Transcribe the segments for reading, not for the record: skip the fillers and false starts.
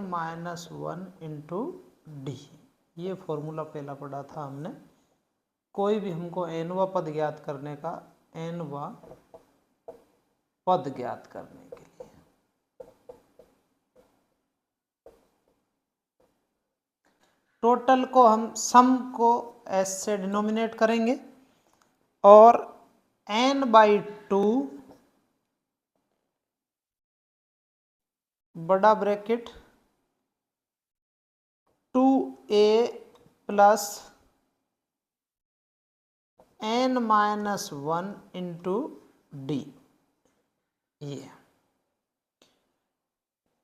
-1 into D. ये formula पहला पढ़ा था हमने। कोई भी हमको nवा पद ज्ञात करने का, nवा पद ज्ञात करने के लिए टोटल को हम सम को s से डिनोमिनेट करेंगे और n/2 बड़ा bracket 2a plus n-1 into D. ये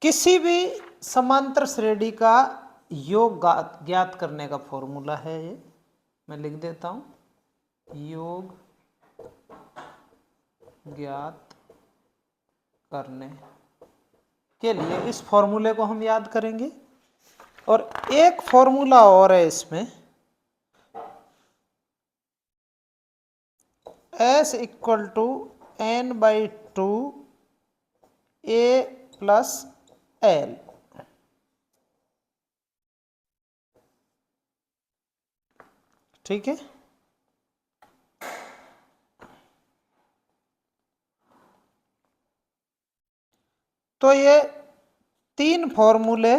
किसी भी समांतर श्रेणी का योग ज्ञात करने का फॉर्मूला है। ये मैं लिख देता हूं, योग ज्ञात करने के लिए इस फॉर्मूले को हम याद करेंगे। और एक फॉर्मूला और है इसमें, S equal to n/2 a plus l। ठीक है, तो ये तीन फॉर्मूले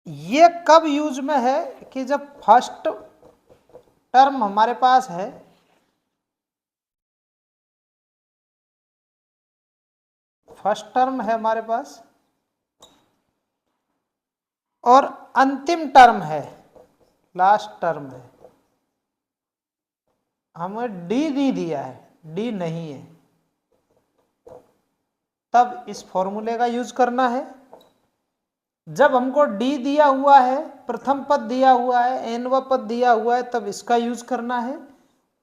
ये कब यूज में है कि जब फर्स्ट टर्म हमारे पास है, फर्स्ट टर्म है हमारे पास और अंतिम टर्म है, लास्ट टर्म है। हमें डी दी दिया है, डी नहीं है, तब इस फॉर्मूले का यूज करना है। जब हमको डी दिया हुआ है, प्रथम पद दिया हुआ है, एनवा पद दिया हुआ है, तब इसका यूज करना है।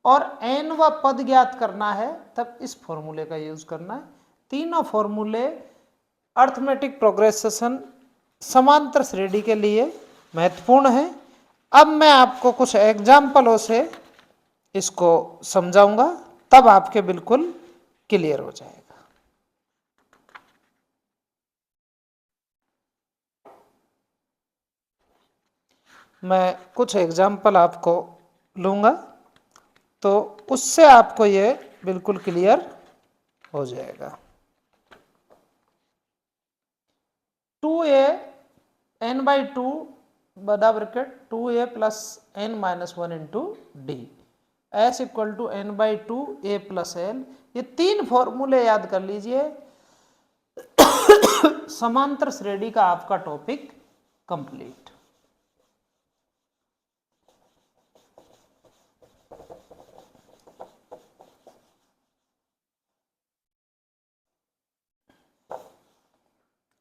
और एनवा पद ज्ञात करना है, तब इस फॉर्मूले का यूज करना है। तीनों फॉर्मूले अर्थमेटिक प्रोग्रेसेशन समांतर श्रेणी के लिए महत्वपूर्ण है। अब मैं आपको कुछ एग्जाम्पलों से इसको समझाऊंगा, तब आपके बिल्कुल क्लियर हो जाएगा। मैं कुछ एग्जाम्पल आपको लूंगा तो उससे आपको ये बिल्कुल क्लियर हो जाएगा। 2a n/2 बड़ा bracket 2a plus n-1 into d, s equal to n/2 a plus l। ये तीन फॉर्मूले याद कर लीजिए, समांतर श्रेणी का आपका टॉपिक कंप्लीट।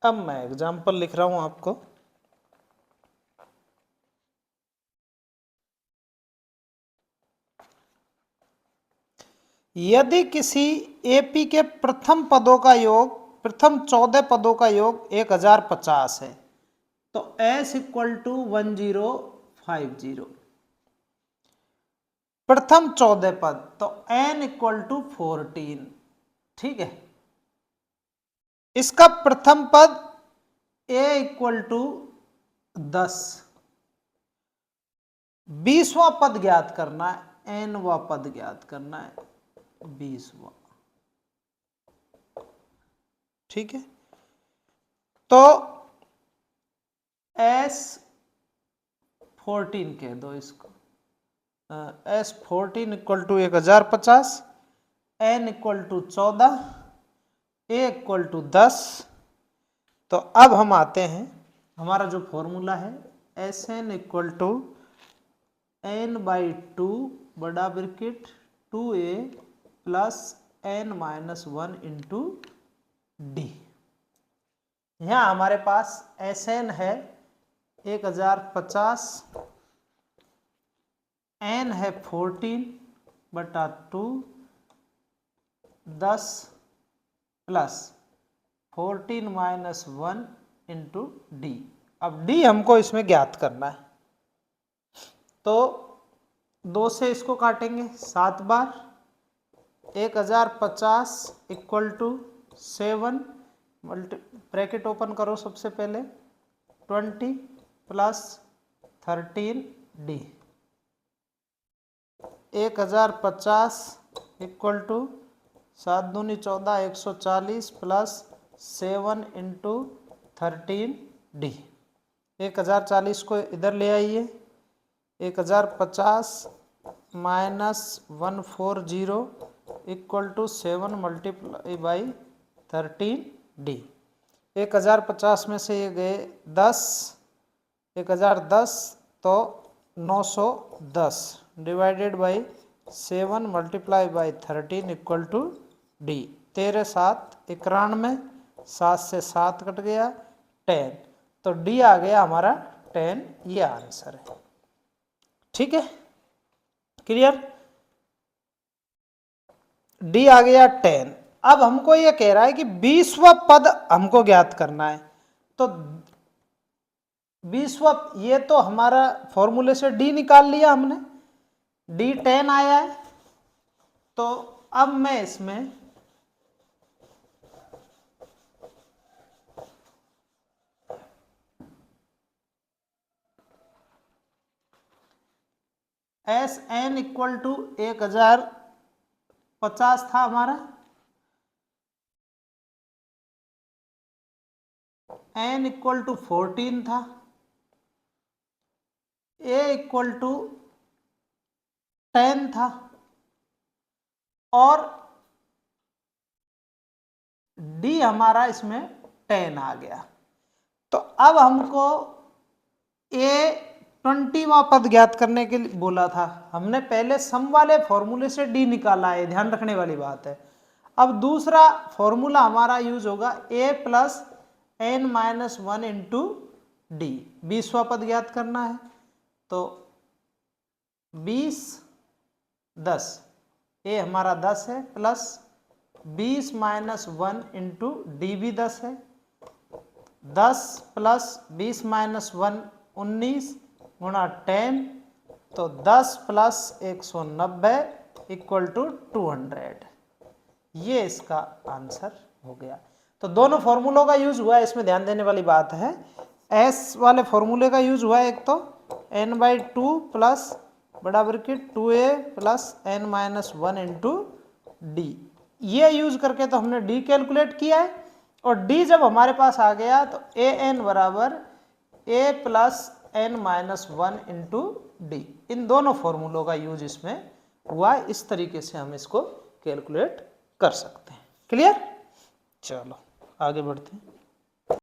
अब मैं एग्जाम्पल लिख रहा हूं आपको। यदि किसी एपी के प्रथम पदों का योग, प्रथम 14 पदों का योग 1050 है, तो s इक्वल टू 1050। प्रथम 14 पद तो n इक्वल टू 14। ठीक है, इसका प्रथम पद a इक्वल टू 10, 20वां पद ज्ञात करना है, nवां पद ज्ञात करना है 20वां। ठीक है, तो S14 कह दो इसको, S14 equal to 1050, n equal to 14, a equal to 10। तो अब हम आते हैं, हमारा जो फॉर्मूला है Sn इक्वल टू n/2 बड़ा bracket 2a plus n-1 into D. यहाँ हमारे पास Sn है 1050, n है 14/2, 10 प्लस 14-1 इंटू डी। अब डी हमको इसमें ज्ञात करना है, तो 2 से इसको काटेंगे 7 बार। 1050 इक्वल टू 7 ब्रैकेट ओपन करो सबसे पहले 20 प्लस 13D 1050 इक्वल टू 7 दूनी 14 140 प्लस 7 इंटू 13D 1040 को इधर ले आइए 1050 minus 140 equal to 7 multiply by 13D 1050 में से ये गए 10 1010 तो 910 divided by 7 multiply by 13 equal to D 13 7 91 7 से 7 कट गया 10 तो D आ गया हमारा 10 ये आंसर है। ठीक है क्लियर D आ गया 10। अब हमको ये कह रहा है कि 20वां पद हमको ज्ञात करना है तो 20वां ये तो हमारा फॉर्मूले से D निकाल लिया हमने D 10 आया है तो अब मैं इसमें SN इक्वल टू 1050 था हमारा N इक्वल टू 14 था A इक्वल टू 10 था और D हमारा इसमें 10 आ गया। तो अब हमको A 20वां पद ज्ञात करने के लिए बोला था हमने पहले सम वाले फॉर्मूले से D निकाला है ध्यान रखने वाली बात है। अब दूसरा फॉर्मूला हमारा यूज होगा A plus N minus 1 into D 20वां पद ज्ञात करना है तो 20 10 A हमारा 10 है प्लस 20 माइनस 1 इंटू D भी 10 है 10 प्लस 20 माइनस 1 19 गुणा 10 तो 10 प्लस 190 इक्वल टू 200 ये इसका आंसर हो गया। तो दोनों फॉर्मूलों का यूज हुआ है इसमें ध्यान देने वाली बात है। S वाले फॉर्मूले का यूज हुआ है एक तो n/2 प्लस बराबर की 2a plus n minus 1 into D ये यूज करके तो हमने D कैलकुलेट किया है और D जब हमारे पास आ गया तो an बराबर a plus n minus 1 into D इन दोनों फॉर्मूलों का यूज इसमें हुआ। इस तरीके से हम इसको कैलकुलेट कर सकते हैं। क्लियर चलो आगे बढ़ते हैं।